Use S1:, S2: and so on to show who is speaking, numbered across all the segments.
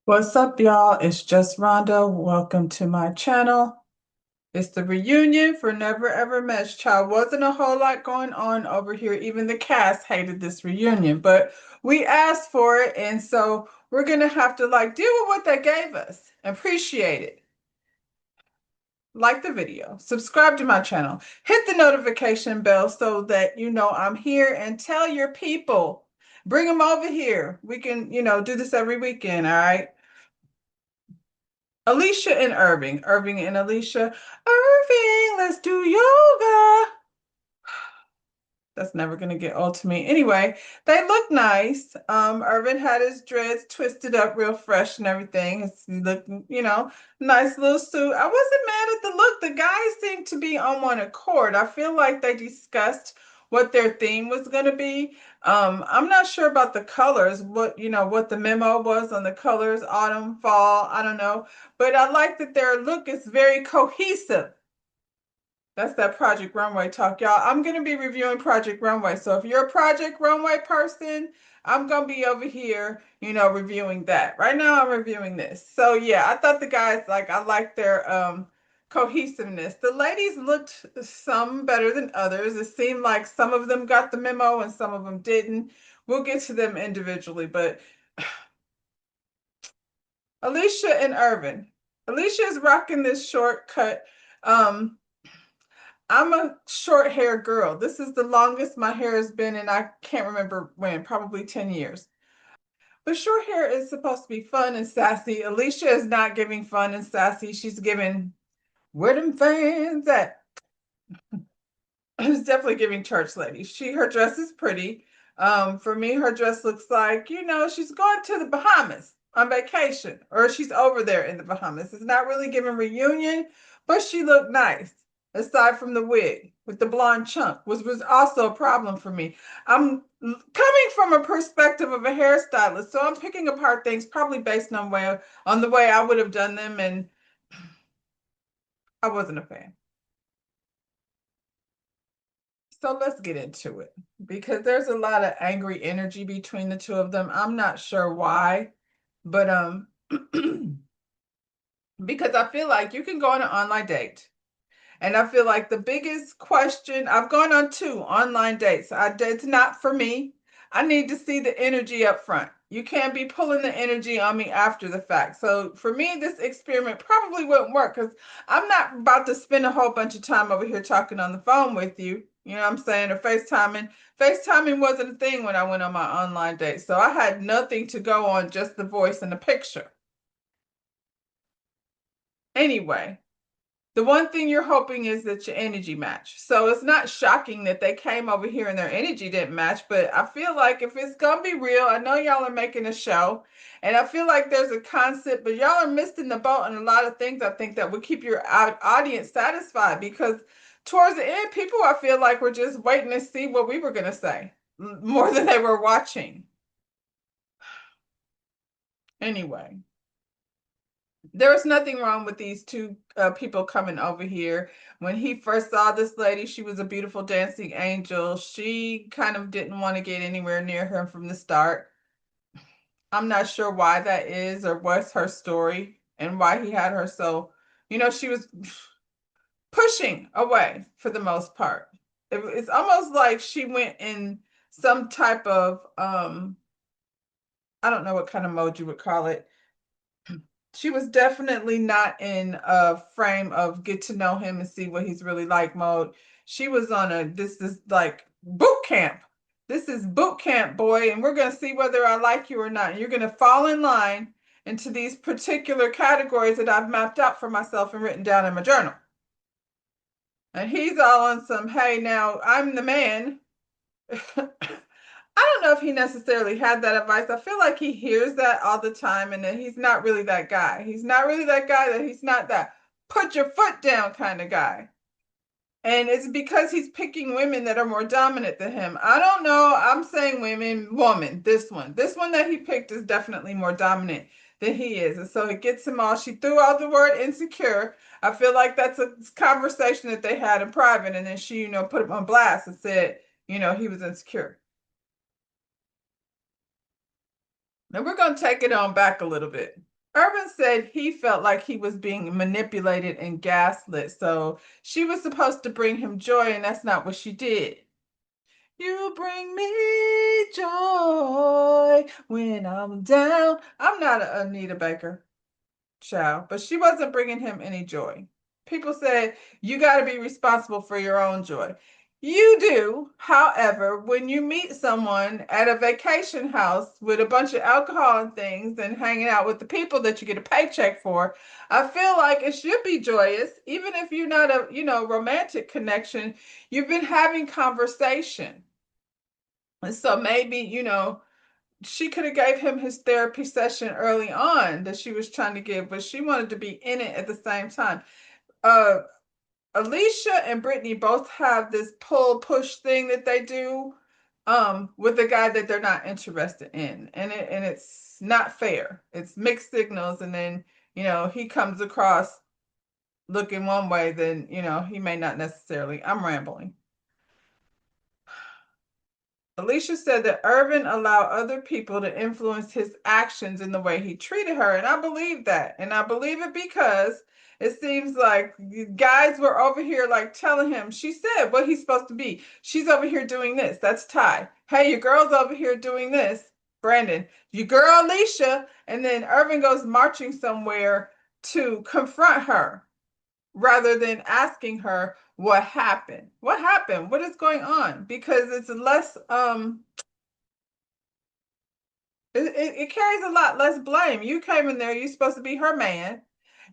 S1: What's up, y'all? It's just Rhonda. Welcome to my channel. It's the reunion for Never Ever Match Child. Wasn't a whole lot going on over here. Even the cast hated this reunion, but we asked for it, and so we're gonna have to deal with what they gave us. Appreciate it. Like the video, subscribe to my channel, hit the notification bell so that you know I'm here, and tell your people. Bring them over here. We can, do this every weekend, all right? Alicia and Irving. Irving and Alicia. Irving, let's do yoga. That's never gonna get old to me. Anyway, they look nice. Irving had his dreads twisted up real fresh and everything. He looked, nice little suit. I wasn't mad at the look. The guys seemed to be on one accord. I feel like they discussed what their theme was gonna be. I'm not sure about the colors, what the memo was on the colors, autumn, fall, I don't know. But I like that their look is very cohesive. That's that Project Runway talk, y'all. I'm going to be reviewing Project Runway. So if you're a Project Runway person, I'm going to be over here, reviewing that. Right now, I'm reviewing this. So yeah, I thought the guys, I like their cohesiveness. The ladies looked some better than others. It seemed like some of them got the memo and some of them didn't. We'll get to them individually, but Alicia and Irvin. Alicia is rocking this short cut. Um, I'm a short hair girl. This is the longest my hair has been, and I can't remember when, probably 10 years. But short hair is supposed to be fun and sassy. Alicia is not giving fun and sassy. She's giving, where them fans at? It's definitely giving church lady. Her dress is pretty. For me, her dress looks like, she's going to the Bahamas on vacation, or she's over there in the Bahamas. It's not really giving reunion, but she looked nice. Aside from the wig with the blonde chunk, which was also a problem for me. I'm coming from a perspective of a hairstylist, so I'm picking apart things probably based on the way I would have done them, and I wasn't a fan. So let's get into it because there's a lot of angry energy between the two of them. I'm not sure why, but because I feel like you can go on an online date. And I feel like the biggest question, I've gone on 2 online dates. It's not for me. I need to see the energy up front. You can't be pulling the energy on me after the fact. So for me, this experiment probably wouldn't work because I'm not about to spend a whole bunch of time over here talking on the phone with you. You know what I'm saying? Or FaceTiming. FaceTiming wasn't a thing when I went on my online date. So I had nothing to go on, just the voice and the picture. Anyway, the one thing you're hoping is that your energy match. So it's not shocking that they came over here and their energy didn't match, but I feel like if it's gonna be real, I know y'all are making a show, and I feel like there's a concept, but y'all are missing the boat on a lot of things I think that would keep your audience satisfied because towards the end, people I feel like were just waiting to see what we were gonna say more than they were watching. Anyway. There was nothing wrong with these two people coming over here. When he first saw this lady, she was a beautiful dancing angel. She kind of didn't want to get anywhere near him from the start. I'm not sure why that is or what's her story and why he had her so, she was pushing away for the most part. It's almost like she went in some type of, I don't know what kind of mode you would call it. She was definitely not in a frame of get to know him and see what he's really like mode. She was on this is like boot camp. This is boot camp, boy, and we're going to see whether I like you or not. You're going to fall in line into these particular categories that I've mapped out for myself and written down in my journal. And he's all on some, hey, now I'm the man. I don't know if he necessarily had that advice. I feel like he hears that all the time and that he's not really that guy. He's not really that guy, that he's not that put your foot down kind of guy. And it's because he's picking women that are more dominant than him. I don't know. I'm saying woman, this one. This one that he picked is definitely more dominant than he is. And so it gets him all. She threw out the word insecure. I feel like that's a conversation that they had in private. And then she, put him on blast and said, he was insecure. Now we're going to take it on back a little bit. Urban said he felt like he was being manipulated and gaslit. So she was supposed to bring him joy, and that's not what she did. You bring me joy when I'm down. I'm not a Anita Baker child, but she wasn't bringing him any joy. People said you got to be responsible for your own joy. You do. However, when you meet someone at a vacation house with a bunch of alcohol and things and hanging out with the people that you get a paycheck for, I feel like it should be joyous, even if you're not a, romantic connection. You've been having conversation. And so maybe, she could have gave him his therapy session early on that she was trying to give, but she wanted to be in it at the same time. Uh, Alicia and Brittany both have this pull push thing that they do with a guy that they're not interested in. And it's not fair. It's mixed signals, and then, he comes across looking one way, then, he may not necessarily. I'm rambling. Alicia said that Irvin allowed other people to influence his actions in the way he treated her. And I believe that. And I believe it because it seems like guys were over here like telling him, she said what he's supposed to be. She's over here doing this. That's Ty. Hey, your girl's over here doing this. Brandon, your girl Alicia. And then Irvin goes marching somewhere to confront her rather than asking her what happened. What happened? What is going on? Because it's less it carries a lot less blame. You came in there, you're supposed to be her man,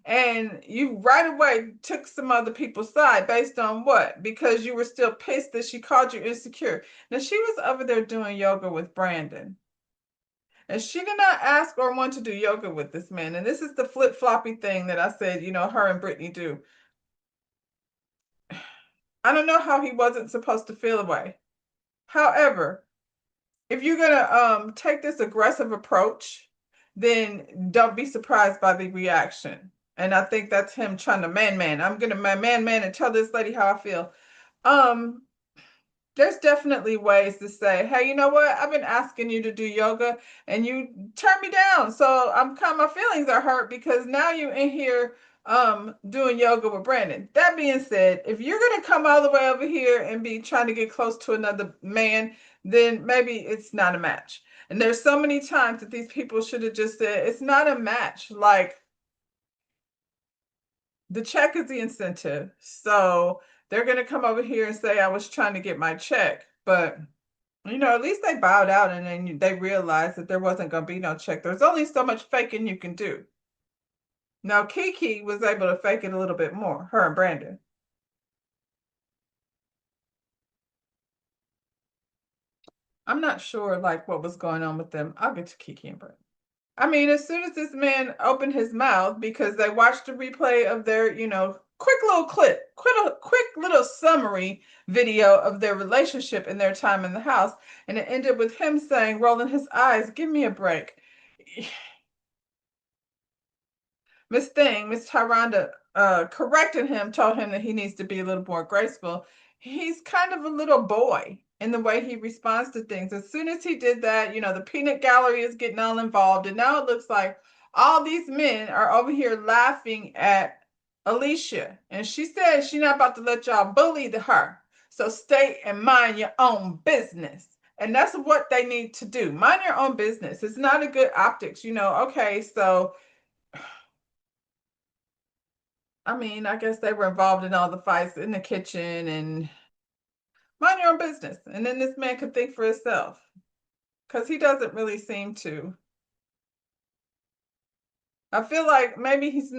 S1: and you right away took some other people's side based on what? Because you were still pissed that she called you insecure. Now she was over there doing yoga with Brandon. And she did not ask or want to do yoga with this man. And this is the flip-floppy thing that I said, her and Brittany do. I don't know how he wasn't supposed to feel away. However, if you're gonna take this aggressive approach, then don't be surprised by the reaction. And I think that's him trying to man. I'm gonna man and tell this lady how I feel. Um, there's definitely ways to say, hey, you know what? I've been asking you to do yoga and you turn me down. So I'm kind of, my feelings are hurt because now you're in here doing yoga with Brandon. That being said, if you're gonna come all the way over here and be trying to get close to another man, then maybe it's not a match. And there's so many times that these people should have just said, it's not a match. Like the check is the incentive. So they're going to come over here and say, I was trying to get my check. But, at least they bowed out and then they realized that there wasn't going to be no check. There's only so much faking you can do. Now, Kiki was able to fake it a little bit more, her and Brandon. I'm not sure like what was going on with them. I'll get to Kiki and Brandon. I mean, as soon as this man opened his mouth, because they watched a replay of their, quick little clip, quick little summary video of their relationship and their time in the house, and it ended with him saying, rolling his eyes, "Give me a break." Miss Tyranda corrected him, told him that he needs to be a little more graceful. He's kind of a little boy in the way he responds to things. As soon as he did that, the peanut gallery is getting all involved. And now it looks like all these men are over here laughing at Alicia. And she said she's not about to let y'all bully her. So stay and mind your own business. And that's what they need to do. Mind your own business. It's not a good optics, okay, so I mean, I guess they were involved in all the fights in the kitchen and mind your own business. And then this man could think for himself because he doesn't really seem to. I feel like maybe he's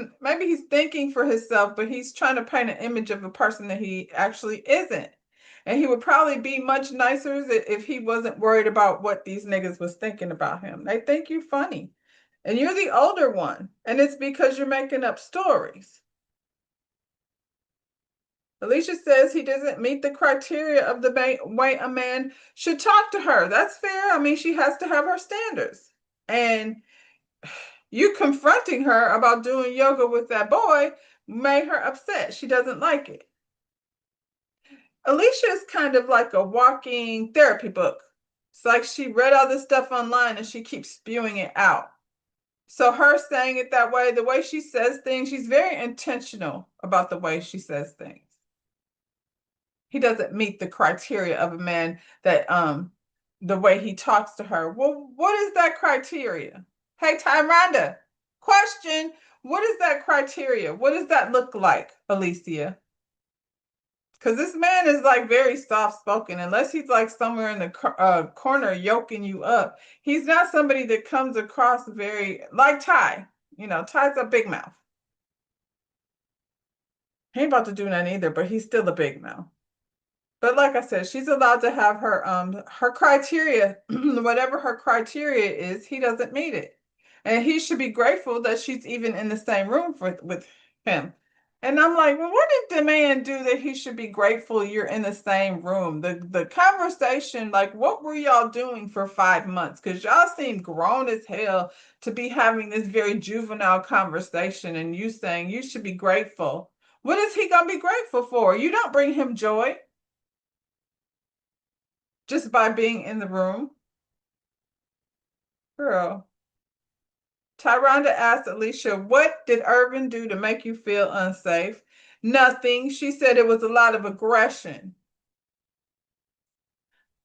S1: thinking for himself, but he's trying to paint an image of a person that he actually isn't. And he would probably be much nicer if he wasn't worried about what these niggas was thinking about him. They think you funny. And you're the older one. And it's because you're making up stories. Alicia says he doesn't meet the criteria of the way a man should talk to her. That's fair. I mean, she has to have her standards. And you confronting her about doing yoga with that boy made her upset. She doesn't like it. Alicia is kind of like a walking therapy book. It's like she read all this stuff online and she keeps spewing it out. So her saying it that way, the way she says things, she's very intentional about the way she says things. He doesn't meet the criteria of a man that the way he talks to her. Well, what is that criteria? Hey, Tyranda, question. What is that criteria? What does that look like, Alicia? Because this man is like very soft spoken, unless he's like somewhere in the corner yoking you up. He's not somebody that comes across very like Ty. You know, Ty's a big mouth. He ain't about to do nothing either, but he's still a big mouth. But like I said, she's allowed to have her criteria, whatever her criteria is, he doesn't meet it. And he should be grateful that she's even in the same room with him. And I'm like, well, what did the man do that he should be grateful you're in the same room? The conversation, like what were y'all doing for 5 months? Because y'all seem grown as hell to be having this very juvenile conversation and you saying you should be grateful. What is he gonna be grateful for? You don't bring him joy just by being in the room. Girl. Tyranda asked Alicia, what did Irvin do to make you feel unsafe? Nothing. She said it was a lot of aggression.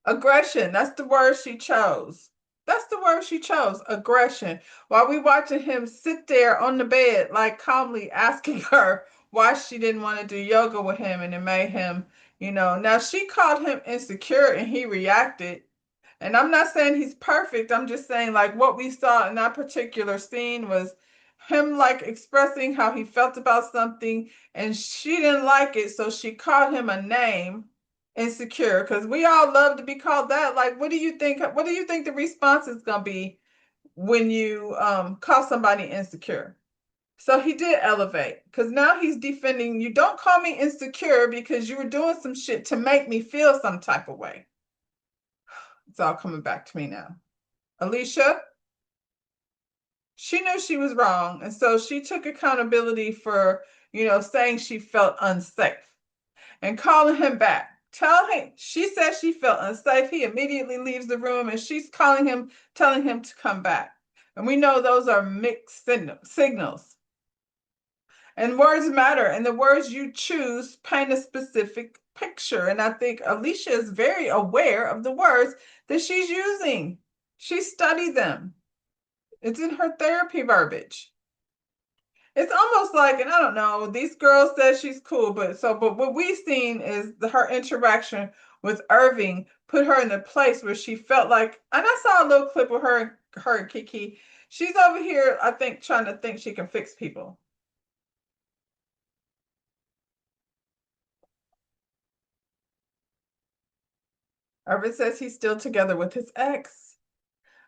S1: Aggression. That's the word she chose. That's the word she chose. Aggression. While we watching him sit there on the bed, like calmly asking her why she didn't want to do yoga with him, and it made him, Now she called him insecure and he reacted. And I'm not saying he's perfect. I'm just saying, like, what we saw in that particular scene was him, like, expressing how he felt about something, and she didn't like it. So she called him a name, insecure, because we all love to be called that. Like, what do you think? What do you think the response is going to be when you call somebody insecure? So he did elevate because now he's defending you. Don't call me insecure because you were doing some shit to make me feel some type of way. It's all coming back to me now. Alicia, she knew she was wrong. And so she took accountability for, saying she felt unsafe and calling him back. Tell him, she said she felt unsafe. He immediately leaves the room and she's calling him, telling him to come back. And we know those are mixed signals. And words matter. And the words you choose paint a specific picture. And I think Alicia is very aware of the words that she's using. She studied them. It's in her therapy verbiage. It's almost like, and I don't know, these girls said she's cool, but what we've seen is her interaction with Irving put her in a place where she felt like, and I saw a little clip of her and Kiki. She's over here, I think, trying to think she can fix people. Irving says he's still together with his ex.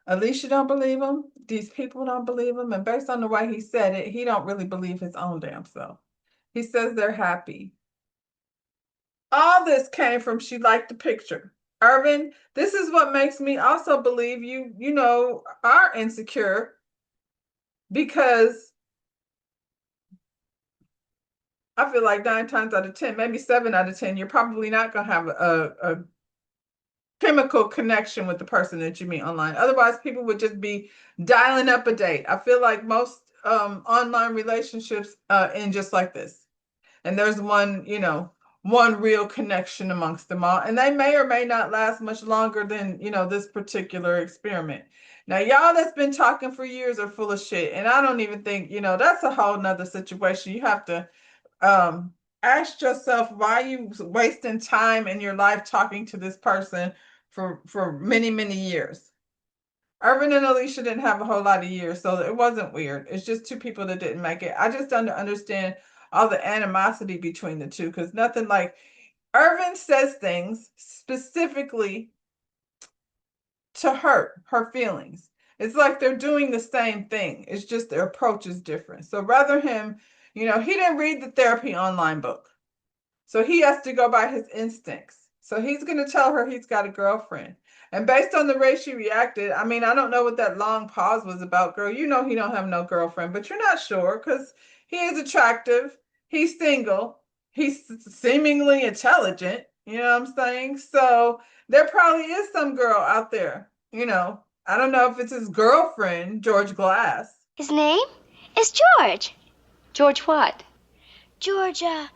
S1: Alicia don't believe him. These people don't believe him. And based on the way he said it, he don't really believe his own damn self. He says they're happy. All this came from she liked the picture. Irvin, this is what makes me also believe you are insecure because I feel like 9 times out of 10, maybe 7 out of 10, you're probably not going to have a chemical connection with the person that you meet online. Otherwise, people would just be dialing up a date. I feel like most online relationships end just like this. And there's one real connection amongst them all. And they may or may not last much longer than, this particular experiment. Now, y'all that's been talking for years are full of shit. And I don't even think, that's a whole nother situation. You have to ask yourself why you wasting time in your life talking to this person for many, many years. Irvin and Alicia didn't have a whole lot of years, so it wasn't weird. It's just two people that didn't make it. I just don't understand all the animosity between the two because nothing like Irvin says things specifically to hurt her feelings. It's like they're doing the same thing. It's just their approach is different. So rather him, he didn't read the therapy online book. So he has to go by his instincts. So he's going to tell her he's got a girlfriend. And based on the way she reacted, I mean, I don't know what that long pause was about, girl. You know he don't have no girlfriend, but you're not sure because he is attractive. He's single. He's seemingly intelligent. You know what I'm saying? So there probably is some girl out there. I don't know if it's his girlfriend, George Glass.
S2: His name is George. George what? George Glass.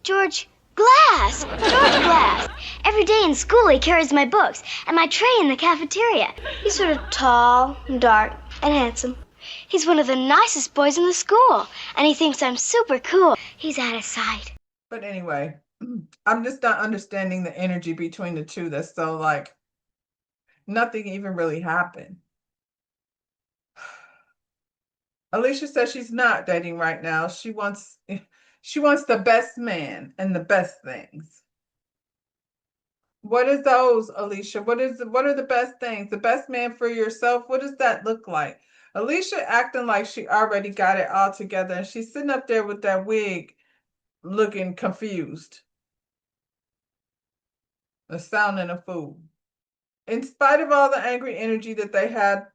S2: George Glass. Every day in school he carries my books and my tray in the cafeteria. He's sort of tall and dark and handsome. He's one of the nicest boys in the school, and he thinks I'm super cool. He's out of sight.
S1: But anyway, I'm just not understanding the energy between the two. That's so like nothing even really happened. Alicia says she's not dating right now. She wants the best man and the best things. What is those, Alicia? What are the best things? The best man for yourself? What does that look like? Alicia acting like she already got it all together, and she's sitting up there with that wig looking confused, sounding a fool. In spite of all the angry energy that they had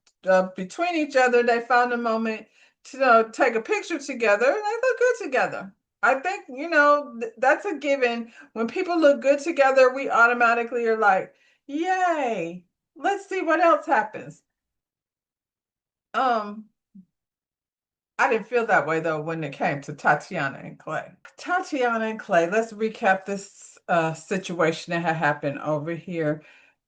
S1: between each other, they found a moment to take a picture together, and they look good together. I think, that's a given. When people look good together, we automatically are like, yay, let's see what else happens. Um, I didn't feel that way though when it came to Tatiana and Clay. Tatiana and Clay, let's recap this situation that had happened over here.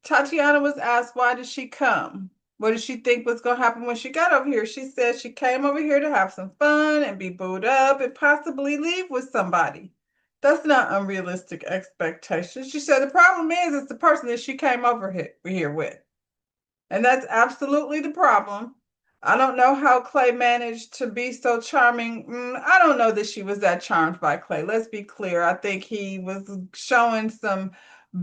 S1: Tatiana was asked, why did she come? What did she think was going to happen when she got over here? She said she came over here to have some fun and be booed up and possibly leave with somebody. That's not unrealistic expectations. She said the problem is it's the person that she came over here with. And that's absolutely the problem. I don't know how Clay managed to be so charming. I don't know that she was that charmed by Clay. Let's be clear. I think he was showing some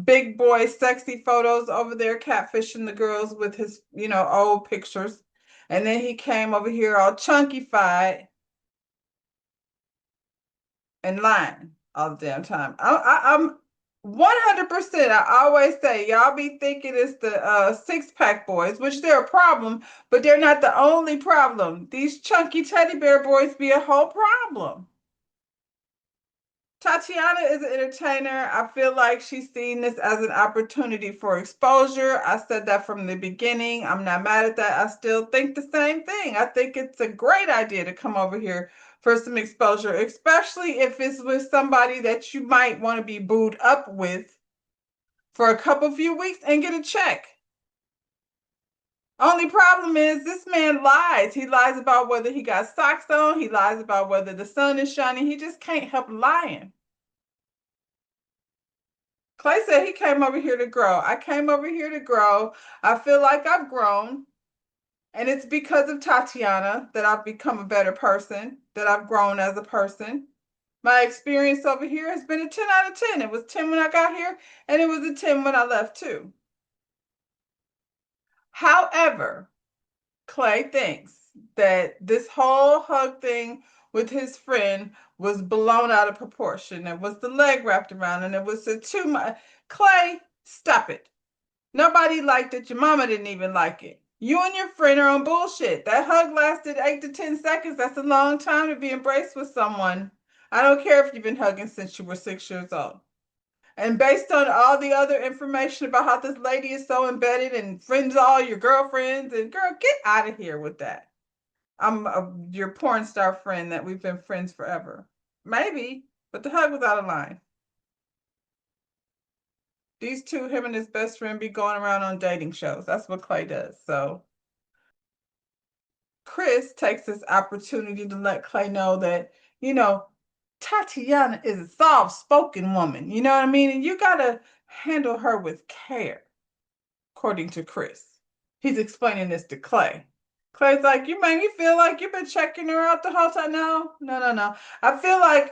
S1: big boy sexy photos over there, catfishing the girls with his, old pictures. And then he came over here all chunky-fied and lying all the damn time. I'm 100%. I always say y'all be thinking it's the six-pack boys, which they're a problem, but they're not the only problem. These chunky teddy bear boys be a whole problem. Tatiana is an entertainer. I feel like she's seen this as an opportunity for exposure. I said that from the beginning. I'm not mad at that. I still think the same thing. I think it's a great idea to come over here for some exposure, especially if it's with somebody that you might want to be booed up with for a few weeks and get a check. Only problem is this man lies. He lies about whether he got socks on. He lies about whether the sun is shining. He just can't help lying. Clay said he came over here to grow. I came over here to grow. I feel like I've grown. And it's because of Tatiana that I've become a better person, that I've grown as a person. My experience over here has been a 10 out of 10. It was 10 when I got here, and it was a 10 when I left too. However, Clay thinks that this whole hug thing with his friend was blown out of proportion. It was the leg wrapped around, and it was too much. Clay, stop it. Nobody liked it. Your mama didn't even like it. You and your friend are on bullshit. That hug lasted 8 to 10 seconds. That's a long time to be embraced with someone. I don't care if you've been hugging since you were 6 years old. And based on all the other information about how this lady is so embedded and friends all your girlfriends, and girl, get out of here with that. I'm your porn star friend that we've been friends forever. Maybe, but the hug was out of line. These two, him and his best friend, be going around on dating shows. That's what Clay does. So Chris takes this opportunity to let Clay know that, Tatiana is a soft-spoken woman. You know what I mean? And you got to handle her with care, according to Chris. He's explaining this to Clay. Clay's like, you make me feel like you've been checking her out the whole time. No, no, no, no. I feel like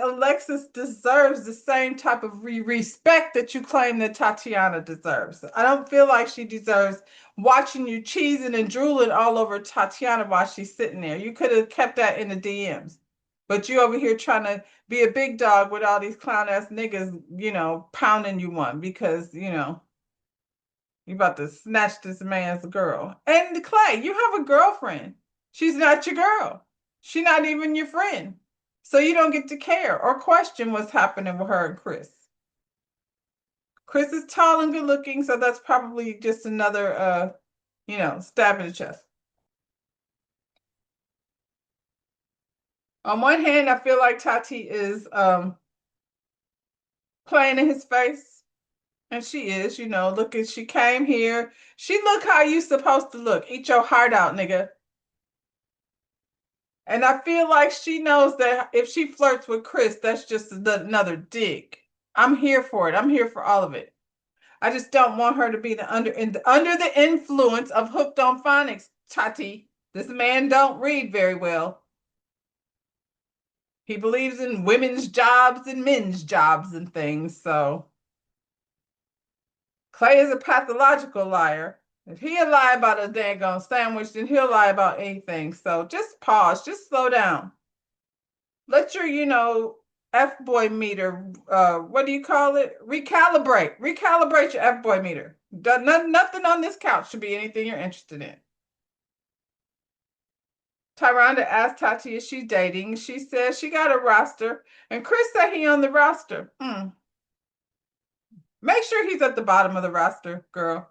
S1: Alexis deserves the same type of respect that you claim that Tatiana deserves. I don't feel like she deserves watching you cheesing and drooling all over Tatiana while she's sitting there. You could have kept that in the DMs. But you over here trying to be a big dog with all these clown ass niggas, pounding you one because, you about to snatch this man's girl. And Clay, you have a girlfriend. She's not your girl. She's not even your friend. So you don't get to care or question what's happening with her and Chris. Chris is tall and good looking, so that's probably just another stab in the chest. On one hand, I feel like Tati is playing in his face. And she is, look at she came here. She look how you supposed to look. Eat your heart out, nigga. And I feel like she knows that if she flirts with Chris, that's just another dig. I'm here for it. I'm here for all of it. I just don't want her to be under the influence of Hooked on Phonics, Tati. This man don't read very well. He believes in women's jobs and men's jobs and things. So Clay is a pathological liar. If he'll lie about a daggone sandwich, then he'll lie about anything. So just pause, just slow down. Let your, F-boy meter, what do you call it? Recalibrate. Recalibrate your F-boy meter. Nothing on this couch should be anything you're interested in. Tyronda asked Tati if she's dating. She says she got a roster. And Chris said he on the roster. Make sure he's at the bottom of the roster, girl.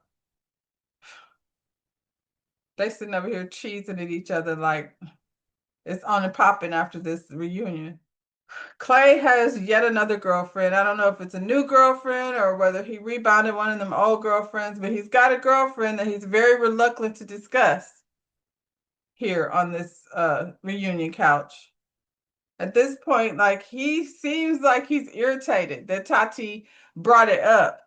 S1: They sitting over here cheesing at each other like it's on and popping after this reunion. Clay has yet another girlfriend. I don't know if it's a new girlfriend or whether he rebounded one of them old girlfriends, but he's got a girlfriend that he's very reluctant to discuss here on this reunion couch. At this point, like he seems like he's irritated that Tati brought it up.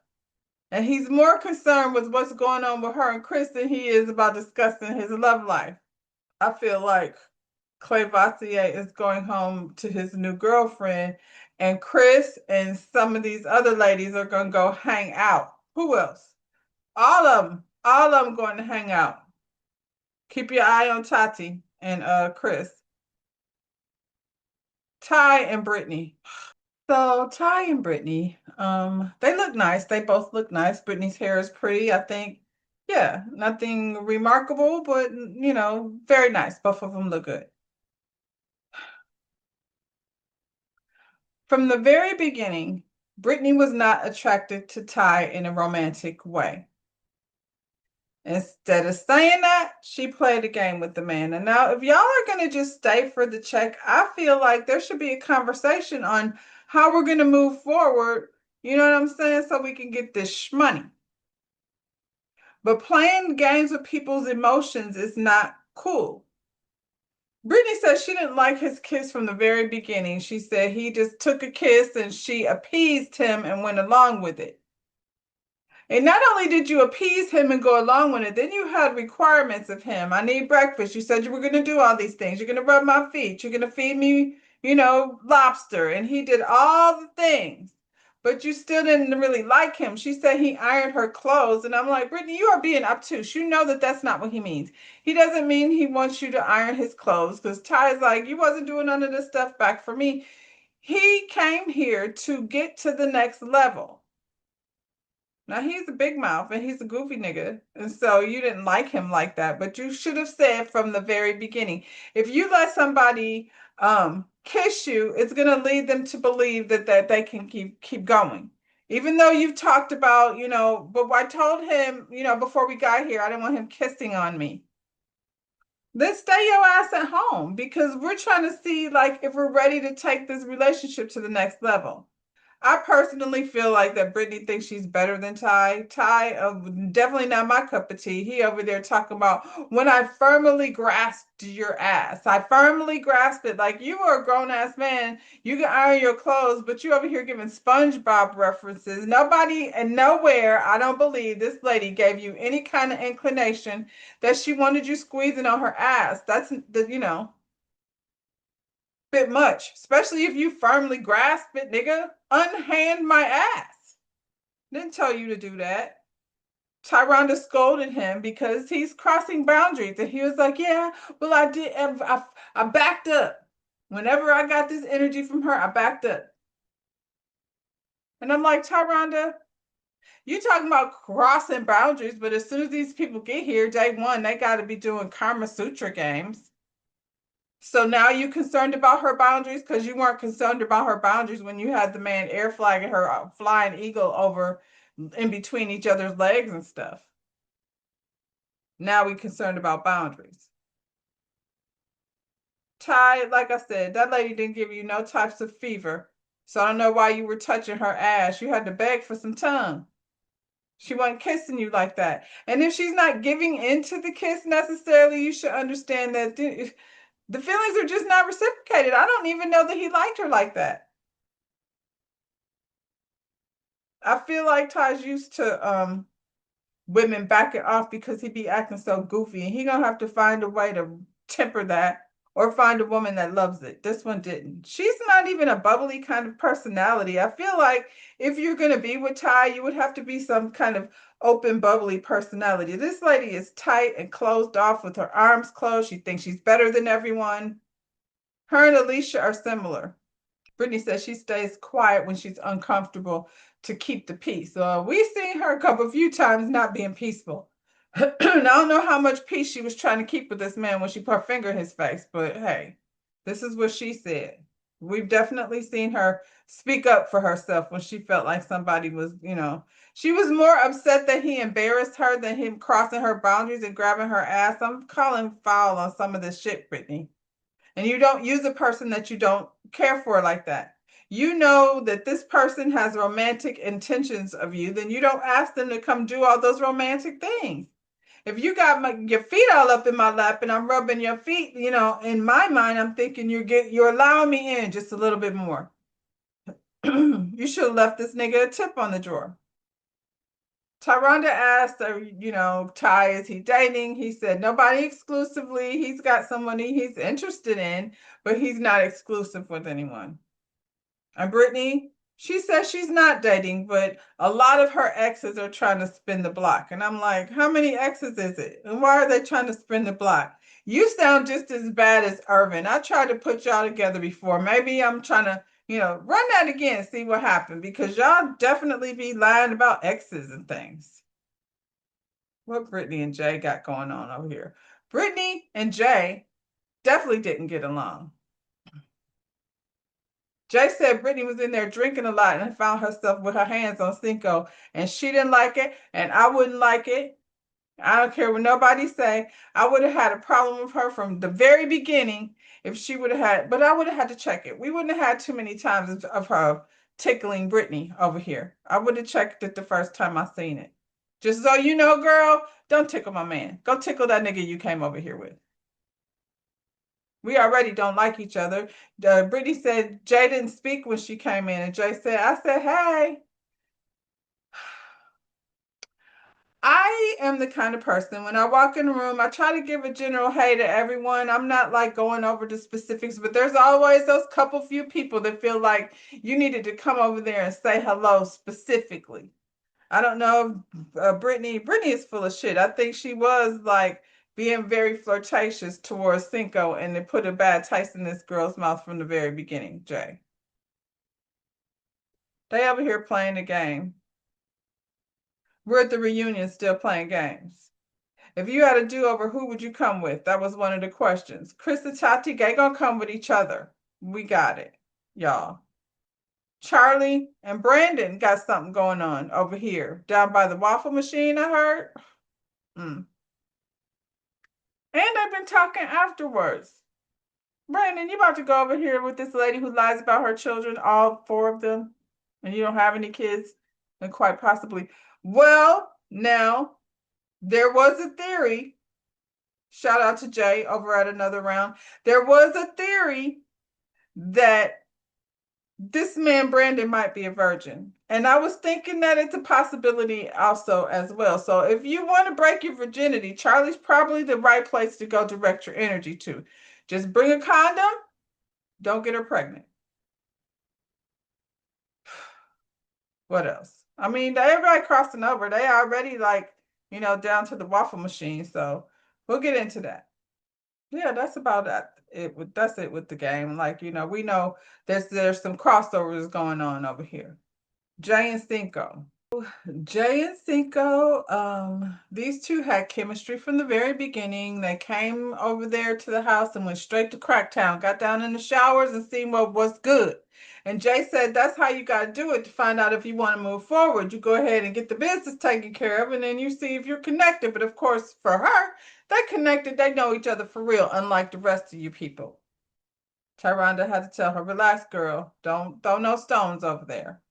S1: And he's more concerned with what's going on with her and Chris than he is about discussing his love life. I feel like Clay Vassier is going home to his new girlfriend, and Chris and some of these other ladies are going to go hang out. Who else? All of them going to hang out. Keep your eye on Tati and Chris. Ty and Brittany. So Ty and Brittany, they look nice. They both look nice. Brittany's hair is pretty, I think. Yeah, nothing remarkable, but very nice. Both of them look good. From the very beginning, Brittany was not attracted to Ty in a romantic way. Instead of saying that, she played a game with the man. And now, if y'all are going to just stay for the check, I feel like there should be a conversation on how we're going to move forward. You know what I'm saying? So we can get this money. But playing games with people's emotions is not cool. Brittany said she didn't like his kiss from the very beginning. She said he just took a kiss and she appeased him and went along with it. And not only did you appease him and go along with it, then you had requirements of him. I need breakfast. You said you were going to do all these things. You're going to rub my feet. You're going to feed me, lobster. And he did all the things, but you still didn't really like him. She said he ironed her clothes. And I'm like, Brittany, you are being obtuse. You know that that's not what he means. He doesn't mean he wants you to iron his clothes because Ty's like, you wasn't doing none of this stuff back for me. He came here to get to the next level. Now he's a big mouth and he's a goofy nigga. And so you didn't like him like that, but you should have said from the very beginning, if you let somebody kiss you, it's gonna lead them to believe that they can keep going. Even though you've talked about, but I told him, before we got here, I didn't want him kissing on me. Then stay your ass at home because we're trying to see like if we're ready to take this relationship to the next level. I personally feel like that Brittany thinks she's better than Ty. Ty, definitely not my cup of tea. He over there talking about when I firmly grasped your ass. I firmly grasped it. Like you are a grown ass man. You can iron your clothes, but you over here giving SpongeBob references. Nobody and nowhere, I don't believe this lady gave you any kind of inclination that she wanted you squeezing on her ass. That's the bit much, especially if you firmly grasp it, nigga. Unhand my ass. Didn't tell you to do that. Tyronda scolded him because he's crossing boundaries. And he was like, yeah, well, I did. I backed up. Whenever I got this energy from her, I backed up. And I'm like, Tyronda, you talking about crossing boundaries, but as soon as these people get here, day one, they got to be doing Karma Sutra games. So now you concerned about her boundaries because you weren't concerned about her boundaries when you had the man air flagging her flying eagle over in between each other's legs and stuff. Now we concerned about boundaries. Ty, like I said, that lady didn't give you no types of fever. So I don't know why you were touching her ass. You had to beg for some tongue. She wasn't kissing you like that. And if she's not giving into the kiss necessarily, you should understand that the feelings are just not reciprocated. I don't even know that he liked her like that. I feel like Ty's used to women backing off because he be acting so goofy, and he gonna have to find a way to temper that or find a woman that loves it. This one didn't. She's not even a bubbly kind of personality. I feel like if you're gonna be with Ty, you would have to be some kind of open, bubbly personality. This lady is tight and closed off with her arms closed. She thinks she's better than everyone. Her and Alicia are similar. Brittany says she stays quiet when she's uncomfortable to keep the peace. We've seen her a few times not being peaceful. I don't know how much peace she was trying to keep with this man when she put her finger in his face, but hey, this is what she said. We've definitely seen her speak up for herself when she felt like somebody was, she was more upset that he embarrassed her than him crossing her boundaries and grabbing her ass. I'm calling foul on some of this shit, Brittany. And you don't use a person that you don't care for like that. You know that this person has romantic intentions of you, then you don't ask them to come do all those romantic things. If you got your feet all up in my lap and I'm rubbing your feet, in my mind, I'm thinking you're allowing me in just a little bit more. You should have left this nigga a tip on the drawer. Tyronda asked, Ty, is he dating? He said, nobody exclusively. He's got somebody he's interested in, but he's not exclusive with anyone. And Brittany, she says she's not dating, but a lot of her exes are trying to spin the block. And I'm like, how many exes is it? And why are they trying to spin the block? You sound just as bad as Irvin. I tried to put y'all together before. Maybe I'm trying to run that again, see what happened, because y'all definitely be lying about exes and things. What Brittany and Jay got going on over here? Brittany and Jay definitely didn't get along. Jay said Brittany was in there drinking a lot and found herself with her hands on Cinco, and she didn't like it, and I wouldn't like it. I don't care what nobody say. I would have had a problem with her from the very beginning if she would have had, but I would have had to check it. We wouldn't have had too many times of her tickling Brittany over here. I would have checked it the first time I seen it. Just so you know, girl, don't tickle my man. Go tickle that nigga you came over here with. We already don't like each other. Brittany said Jay didn't speak when she came in, and Jay said, I said, hey. I am the kind of person, when I walk in the room, I try to give a general hey to everyone. I'm not like going over the specifics, but there's always those couple few people that feel like you needed to come over there and say hello specifically. I don't know Brittany is full of shit. I think she was like being very flirtatious towards Cinco, and it put a bad taste in this girl's mouth from the very beginning, Jay. They over here playing the game. We're at the reunion still playing games. If you had a do-over, who would you come with? That was one of the questions. Chris and Tati, they gonna come with each other. We got it, y'all. Charlie and Brandon got something going on over here down by the waffle machine, I heard. Mm. And they've been talking afterwards. Brandon, you about to go over here with this lady who lies about her children, all four of them, and you don't have any kids, and quite possibly. Well, now, there was a theory. Shout out to Jay over at Another Round. There was a theory that this man, Brandon, might be a virgin. And I was thinking that it's a possibility also as well. So if you want to break your virginity, Charlie's probably the right place to go direct your energy to. Just bring a condom. Don't get her pregnant. What else? I mean, everybody crossing over. They already down to the waffle machine. So we'll get into that. Yeah, that's about that. That's it with the game. We know there's some crossovers going on over here. Jay and Cinco. Jay and Cinco, these two had chemistry from the very beginning. They came over there to the house and went straight to Cracktown, got down in the showers and seen what was good. And Jay said that's how you got to do it to find out if you want to move forward. You go ahead and get the business taken care of, and then you see if you're connected. But of course, for her, they connected. They know each other for real, unlike the rest of you people. Tyronda had to tell her, relax, girl. Don't throw no stones over there.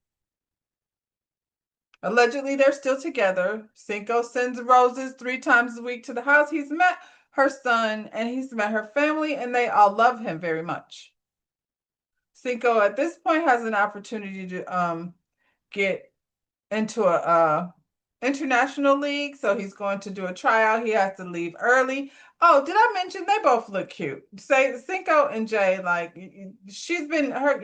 S1: Allegedly, they're still together. Cinco sends roses 3 times a week to the house. He's met her son and he's met her family, and they all love him very much. Cinco at this point has an opportunity to get into a international league, so he's going to do a tryout. He has to leave early. Oh, did I mention they both look cute? Say Cinco and Jay, like she's been her,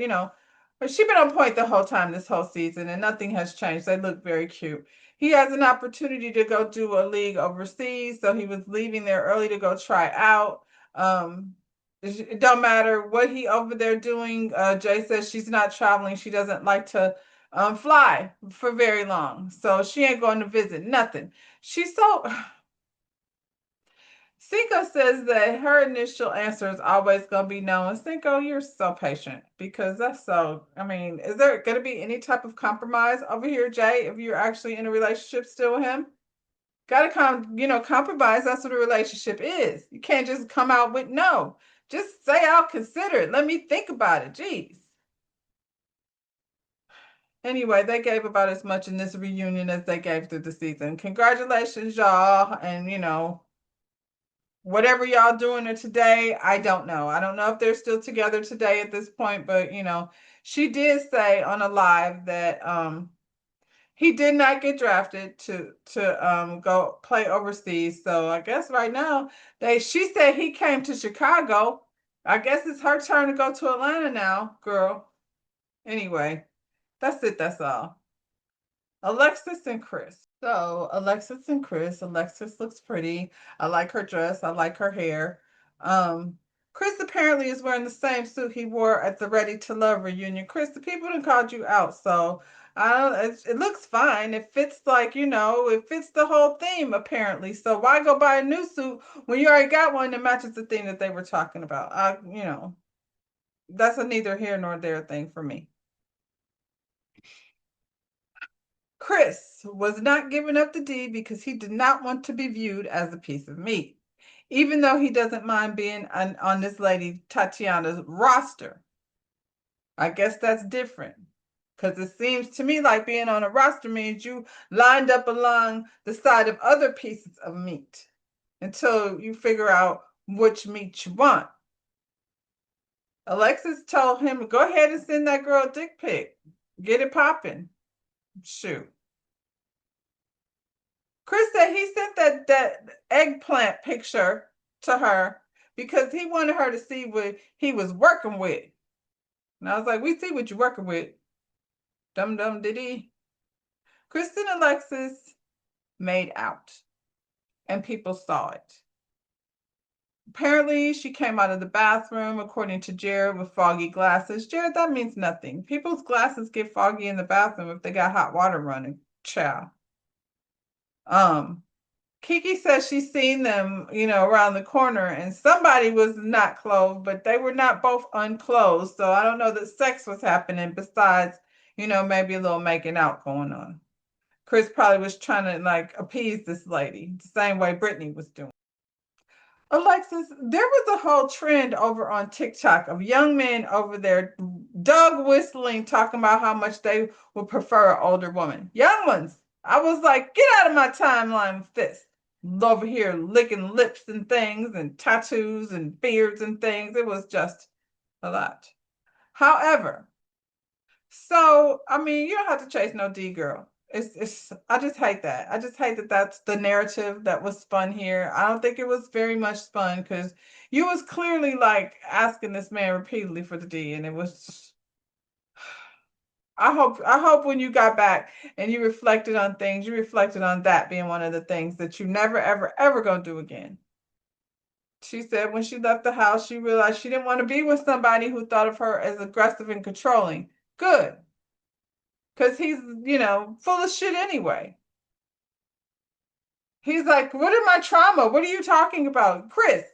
S1: she's been on point the whole time this whole season, and nothing has changed. They look very cute. He has an opportunity to go do a league overseas, so he was leaving there early to go try out. It don't matter what he over there doing. Jay says she's not traveling. She doesn't like to fly for very long. So she ain't going to visit nothing. She's so Cinco says that her initial answer is always gonna be no. And Cinco, you're so patient because that's so I mean, is there gonna be any type of compromise over here, Jay, if you're actually in a relationship still with him? Gotta compromise. That's what a relationship is. You can't just come out with no. Just say I'll consider it. Let me think about it. Jeez. Anyway, they gave about as much in this reunion as they gave through the season. Congratulations, y'all. And, whatever y'all doing today, I don't know. I don't know if they're still together today at this point, but, she did say on a live that he did not get drafted to go play overseas. So I guess right now she said he came to Chicago. I guess it's her turn to go to Atlanta now, girl. Anyway, that's it. That's all. Alexis and Chris. So Alexis and Chris. Alexis looks pretty. I like her dress. I like her hair. Um, Chris apparently is wearing the same suit he wore at the Ready to Love reunion. Chris, the people done called you out, so I don't. It looks fine. It fits it fits the whole theme apparently. So why go buy a new suit when you already got one that matches the theme that they were talking about? That's a neither here nor there thing for me. Chris was not giving up the D because he did not want to be viewed as a piece of meat, even though he doesn't mind being on this lady Tatiana's roster. I guess that's different because it seems to me like being on a roster means you lined up along the side of other pieces of meat until you figure out which meat you want. Alexis told him to go ahead and send that girl a dick pic. Get it popping. Shoot. Chris said he sent that eggplant picture to her because he wanted her to see what he was working with. And I was like, we see what you're working with. Dum dum diddy. Kristen and Alexis made out, and people saw it. Apparently, she came out of the bathroom, according to Jared, with foggy glasses. Jared, that means nothing. People's glasses get foggy in the bathroom if they got hot water running. Ciao. Kiki says she's seen them, around the corner, and somebody was not clothed, but they were not both unclothed. So I don't know that sex was happening besides, maybe a little making out going on. Chris probably was trying to appease this lady, the same way Brittany was doing. Alexis, there was a whole trend over on TikTok of young men over there dog whistling, talking about how much they would prefer an older woman. Young ones. I was like, get out of my timeline with this. Over here licking lips and things and tattoos and beards and things. It was just a lot. However, so I mean, you don't have to chase no D girl. It's I just hate that. I just hate that that's the narrative that was spun here. I don't think it was very much spun because you was clearly asking this man repeatedly for the D, and it was. I hope when you got back and you reflected on things, you reflected on that being one of the things that you never ever ever gonna do again. She said when she left the house, she realized she didn't want to be with somebody who thought of her as aggressive and controlling. Good. Because he's, full of shit anyway. He's like, what are my trauma? What are you talking about? Chris,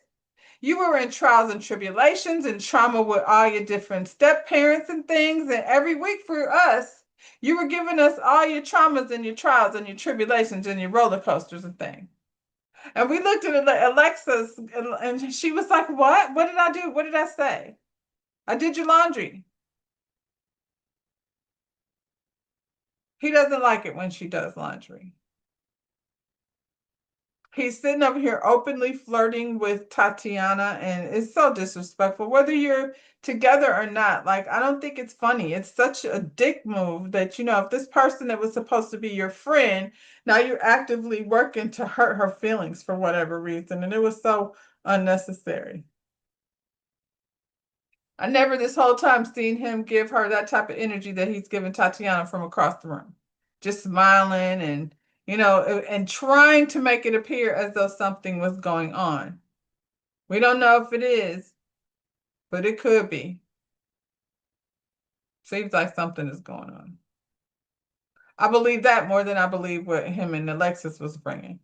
S1: you were in trials and tribulations and trauma with all your different step parents and things. And every week for us, you were giving us all your traumas and your trials and your tribulations and your roller coasters and things. And we looked at Alexis and she was like, what? What did I do? What did I say? I did your laundry. He doesn't like it when she does laundry. He's sitting over here openly flirting with Tatiana, and it's so disrespectful, whether you're together or not. Like, I don't think it's funny. It's such a dick move that, if this person that was supposed to be your friend, now you're actively working to hurt her feelings for whatever reason. And it was so unnecessary. I never this whole time seen him give her that type of energy that he's giving Tatiana from across the room. Just smiling and, and trying to make it appear as though something was going on. We don't know if it is, but it could be. Seems like something is going on. I believe that more than I believe what him and Alexis was bringing.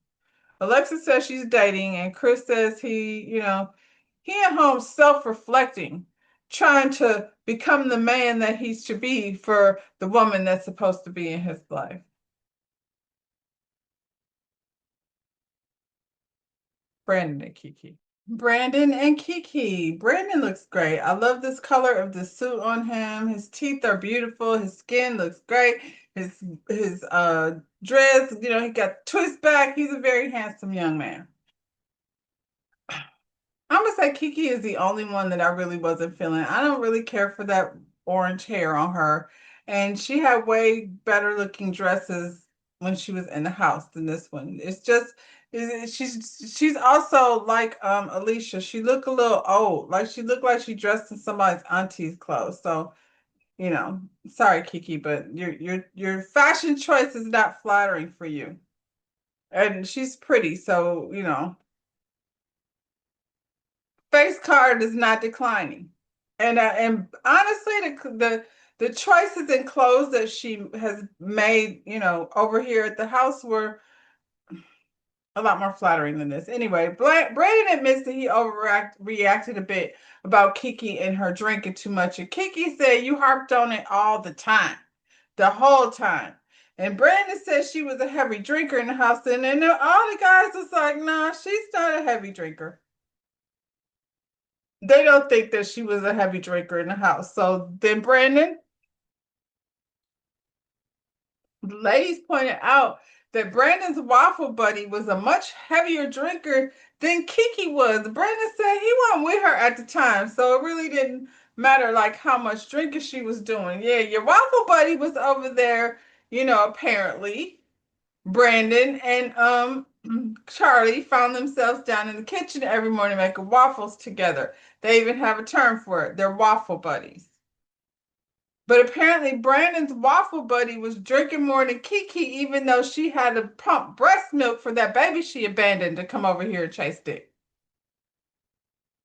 S1: Alexis says she's dating, and Chris says he at home self-reflecting, trying to become the man that he should be for the woman that's supposed to be in his life. Brandon and Kiki. Brandon and Kiki. Brandon looks great. I love this color of the suit on him. His teeth are beautiful. His skin looks great. His dress, he got twist back. He's a very handsome young man. I'm gonna say Kiki is the only one that I really wasn't feeling. I don't really care for that orange hair on her. And she had way better looking dresses when she was in the house than this one. It's just she's also like Alicia. She looked a little old. Like she looked like she dressed in somebody's auntie's clothes. So, sorry, Kiki, but your fashion choice is not flattering for you. And she's pretty, so face card is not declining. And honestly, the choices in clothes that she has made, over here at the house were a lot more flattering than this. Anyway, Brandon admits that he reacted a bit about Kiki and her drinking too much. And Kiki said you harped on it all the time, the whole time. And Brandon said she was a heavy drinker in the house, and then all the guys was like, "No, she's not a heavy drinker." They don't think that she was a heavy drinker in the house. So then Brandon, the ladies pointed out that Brandon's waffle buddy was a much heavier drinker than Kiki was. Brandon said he wasn't with her at the time, so it really didn't matter like how much drinking she was doing. Yeah, your waffle buddy was over there, apparently. Brandon and Charlie found themselves down in the kitchen every morning making waffles together. They even have a term for it. They're waffle buddies. But apparently Brandon's waffle buddy was drinking more than Kiki, even though she had to pump breast milk for that baby she abandoned to come over here and chase Dick.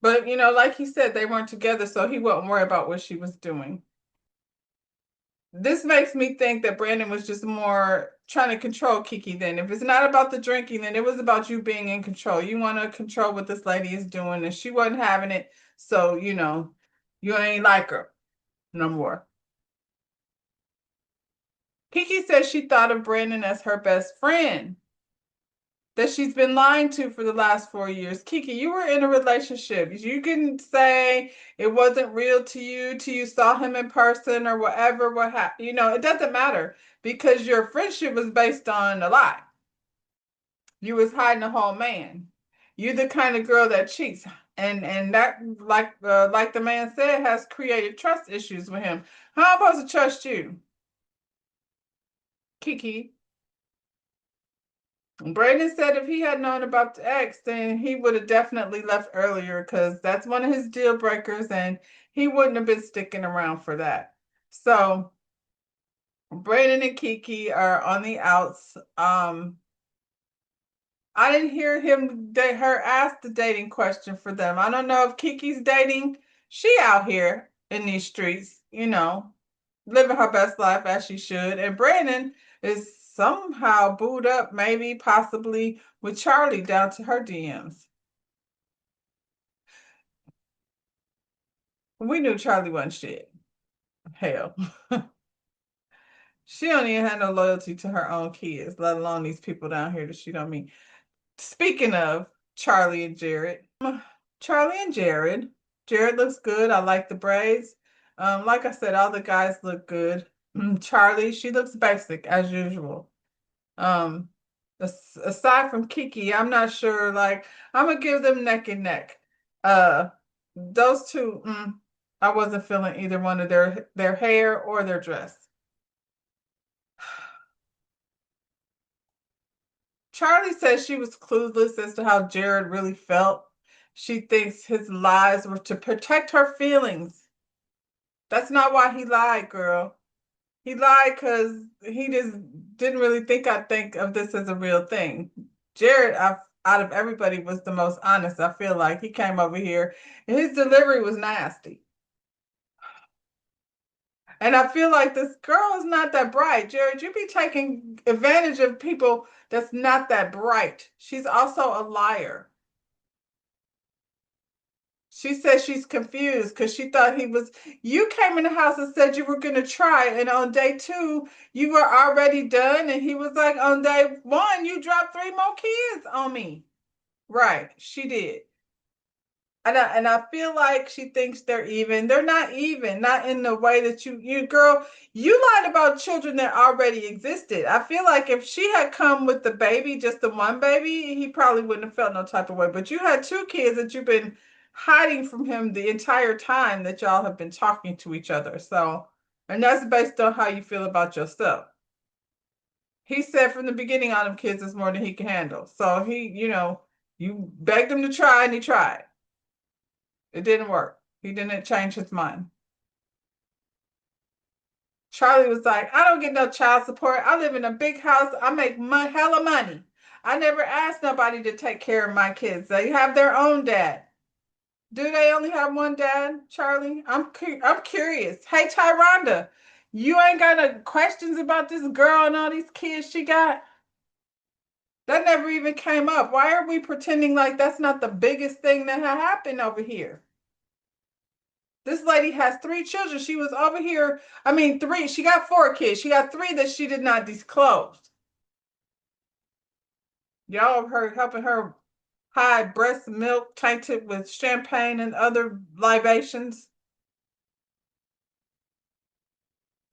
S1: But like he said, they weren't together, so he wouldn't worry about what she was doing. This makes me think that Brandon was just more trying to control Kiki then. If it's not about the drinking, then it was about you being in control. You want to control what this lady is doing, and she wasn't having it. So, you ain't like her no more. Kiki says she thought of Brandon as her best friend that she's been lying to for the last 4 years. Kiki, you were in a relationship. You can say it wasn't real to you till you saw him in person or whatever, what happened. It doesn't matter because your friendship was based on a lie. You was hiding a whole man. You're the kind of girl that cheats. And that, like the man said, has created trust issues with him. How am I supposed to trust you, Kiki? Brandon said if he had known about the ex, then he would have definitely left earlier because that's one of his deal breakers and he wouldn't have been sticking around for that. So Brandon and Kiki are on the outs. I didn't hear her ask the dating question for them. I don't know if Kiki's dating. She out here in these streets, living her best life as she should. And Brandon is somehow booed up, maybe possibly with Charlie down to her DMs. We knew Charlie wasn't shit. Hell. She don't even have no loyalty to her own kids, let alone these people down here that she don't meet. Speaking of Charlie and Jared, Jared looks good. I like the braids. Like I said, all the guys look good. Charlie, she looks basic as usual. Um, Aside from Kiki, I'm not sure. Like, I'm gonna give them neck and neck. Uh, those two, I wasn't feeling either one of their hair or their dress. Charlie says she was clueless as to how Jared really felt. She thinks his lies were to protect her feelings. That's not why he lied, girl. He lied because he just didn't really think of this as a real thing. Jared, out of everybody, was the most honest. I feel like he came over here and his delivery was nasty. And I feel like this girl is not that bright. Jared, you be taking advantage of people that's not that bright. She's also a liar. She says she's confused because she thought he was. You came in the house and said you were going to try, and on day two, you were already done. And he was like, on day one, you dropped three more kids on me. Right, she did. And I feel like she thinks they're even. They're not even, not in the way that you girl, you lied about children that already existed. I feel like if she had come with the baby, just the one baby, he probably wouldn't have felt no type of way. But you had two kids that you've been hiding from him the entire time that y'all have been talking to each other. So, and that's based on how you feel about yourself. He said from the beginning on them kids is more than he can handle. So you begged him to try and he tried. It didn't work. He didn't change his mind. Charlie was like, I don't get no child support. I live in a big house. I make hella money. I never asked nobody to take care of my kids. They have their own dad. Do they only have one dad, Charlie? I'm curious. Hey, Tyronda, you ain't got no questions about this girl and all these kids she got? That never even came up. Why are we pretending like that's not the biggest thing that had happened over here? This lady has three children. She was over here. I mean, three. She got four kids. She got three that she did not disclose. Y'all are helping her hide breast milk tainted with champagne and other libations.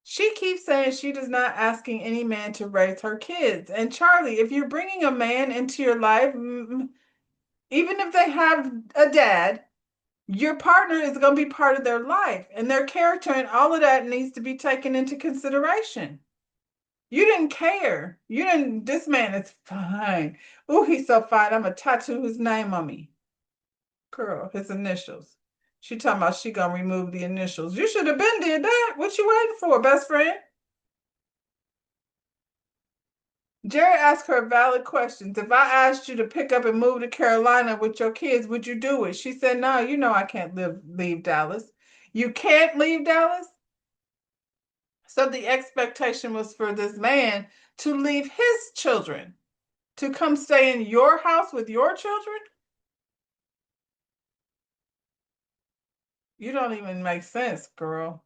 S1: She keeps saying she does not asking any man to raise her kids. And Charlie, if you're bringing a man into your life, even if they have a dad, your partner is going to be part of their life and their character and all of that needs to be taken into consideration. You didn't care. You didn't. This man is fine. Oh, he's so fine. I'm gonna tattoo his name on me. Girl, his initials. She talking about she gonna remove the initials. You should have been did that. What you waiting for, best friend? Jerry asked her valid questions. If I asked you to pick up and move to Carolina with your kids, would you do it? She said, no, you know I can't leave Dallas. You can't leave Dallas? So the expectation was for this man to leave his children to come stay in your house with your children? You don't even make sense, girl.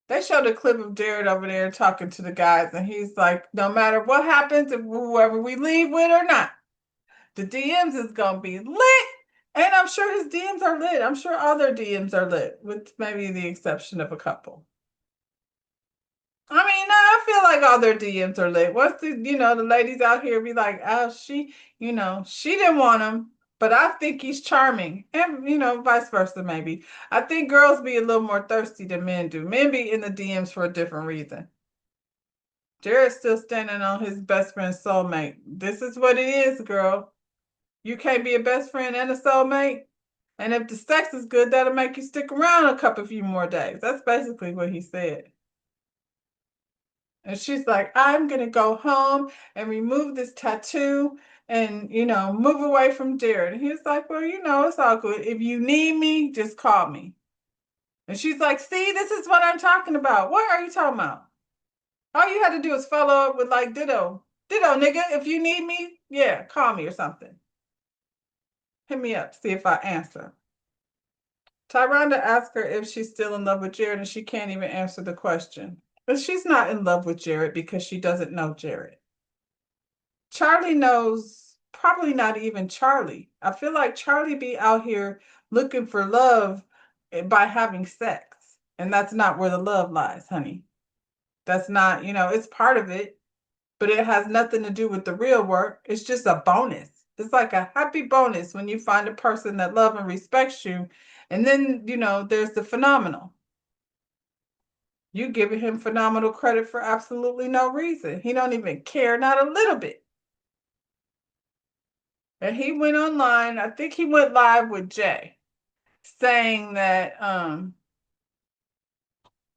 S1: They showed a clip of Jared over there talking to the guys, and he's like, no matter what happens, if whoever we leave with or not, the DMs is gonna be lit. And I'm sure his DMs are lit. I'm sure all their DMs are lit, with maybe the exception of a couple. I mean, no, I feel like all their DMs are lit. What's the ladies out here be like, oh, she didn't want him, but I think he's charming. And, vice versa, maybe. I think girls be a little more thirsty than men do. Men be in the DMs for a different reason. Jared's still standing on his best friend's soulmate. This is what it is, girl. You can't be a best friend and a soulmate. And if the sex is good, that'll make you stick around a few more days. That's basically what he said. And she's like, I'm going to go home and remove this tattoo and, move away from Jared. And he's like, well, it's all good. If you need me, just call me. And she's like, see, this is what I'm talking about. What are you talking about? All you had to do is follow up with like, ditto, nigga. If you need me, yeah, call me or something. Hit me up, see if I answer. Tyronda asked her if she's still in love with Jared, and she can't even answer the question. But she's not in love with Jared because she doesn't know Jared. Charlie knows probably not even Charlie. I feel like Charlie be out here looking for love by having sex. And that's not where the love lies, honey. That's not, it's part of it, but it has nothing to do with the real work. It's just a bonus. It's like a happy bonus when you find a person that loves and respects you. And then, there's the phenomenal. You giving him phenomenal credit for absolutely no reason. He don't even care, not a little bit. And he went online, I think he went live with Jay, saying that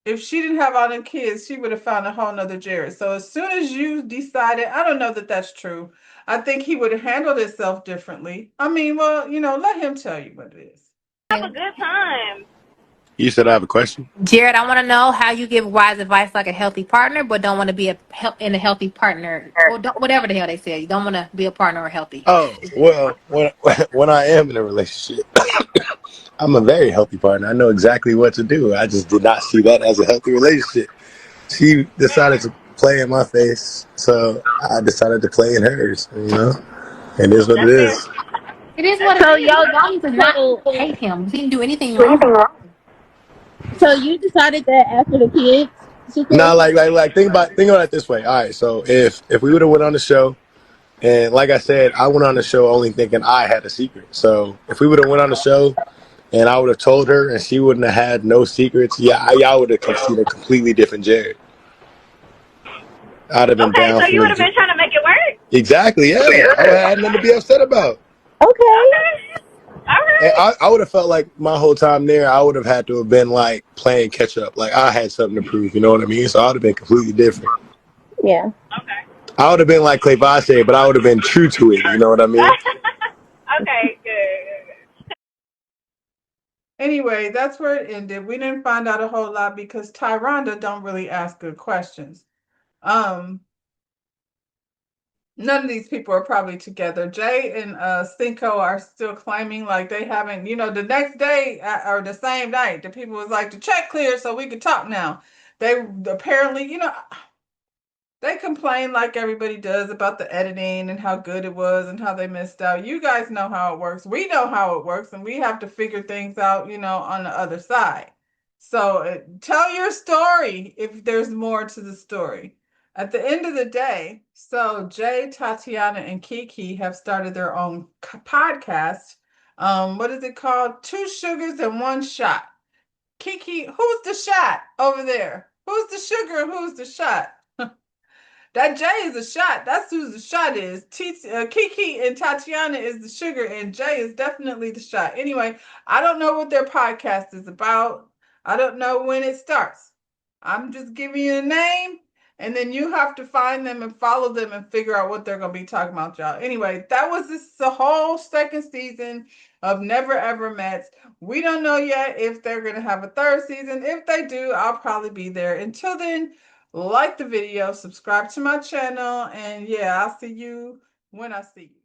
S1: if she didn't have all them kids, she would have found a whole nother Jared. So as soon as you decided, I don't know that that's true. I think he would have handled himself differently. I mean, well, let him tell you what it is.
S3: Have a good time.
S4: You said I have a question?
S5: Jared, I want to know how you give wise advice like a healthy partner, but don't want to be in a healthy partner, or whatever the hell they say. You don't want to be a partner or healthy.
S4: Oh, well, when I am in a relationship, I'm a very healthy partner. I know exactly what to do. I just did not see that as a healthy relationship. She decided to play in my face, so I decided to play in hers. It is what it is.
S5: It is what
S3: So
S5: it is.
S3: y'all,
S5: Y'all need to not
S3: so
S5: hate him. He didn't do anything wrong.
S3: so you decided that after the kids
S4: Now,
S3: situation?
S4: think about it this way. All right, so if we would have went on the show, and like I said, I went on the show only thinking I had a secret. So if we would have went on the show and I would have told her and she wouldn't have had no secrets, y'all would have seen a completely different Jared. I'd have been
S3: Okay,
S4: down
S3: so
S4: from
S3: you would have
S4: the
S3: been trying to make it work?
S4: exactly, yeah. I would have had nothing to be upset about.
S3: Okay. All
S4: And
S3: right.
S4: I would have felt like my whole time there, I would have had to have been like playing catch up. Like I had something to prove, you know what I mean? So I would have been completely different.
S3: Yeah.
S4: I would have been like Clay Vasse, but I would have been true to it, you know what I mean?
S3: Okay, good.
S1: Anyway, that's where it ended. We didn't find out a whole lot because Tyronda don't really ask good questions. None of these people are probably together. Jay and Cinco are still claiming like they haven't, the next day or the same night, the people was like, the check cleared so we could talk now. They apparently, they complain like everybody does about the editing and how good it was and how they missed out. You guys know how it works. We know how it works, and we have to figure things out, on the other side. So tell your story if there's more to the story. At the end of the day, so Jay, Tatiana, and Kiki have started their own podcast. What is it called? Two Sugars and One Shot. Kiki, who's the shot over there? Who's the sugar and who's the shot? That Jay is a shot. That's who the shot is. Kiki and Tatiana is the sugar, and Jay is definitely the shot. Anyway, I don't know what their podcast is about. I don't know when it starts. I'm just giving you a name, and then you have to find them and follow them and figure out what they're going to be talking about, y'all. Anyway, that was the whole second season of Never Ever Met. We don't know yet if they're going to have a third season. If they do, I'll probably be there. Until then, like the video, subscribe to my channel, and yeah, I'll see you when I see you.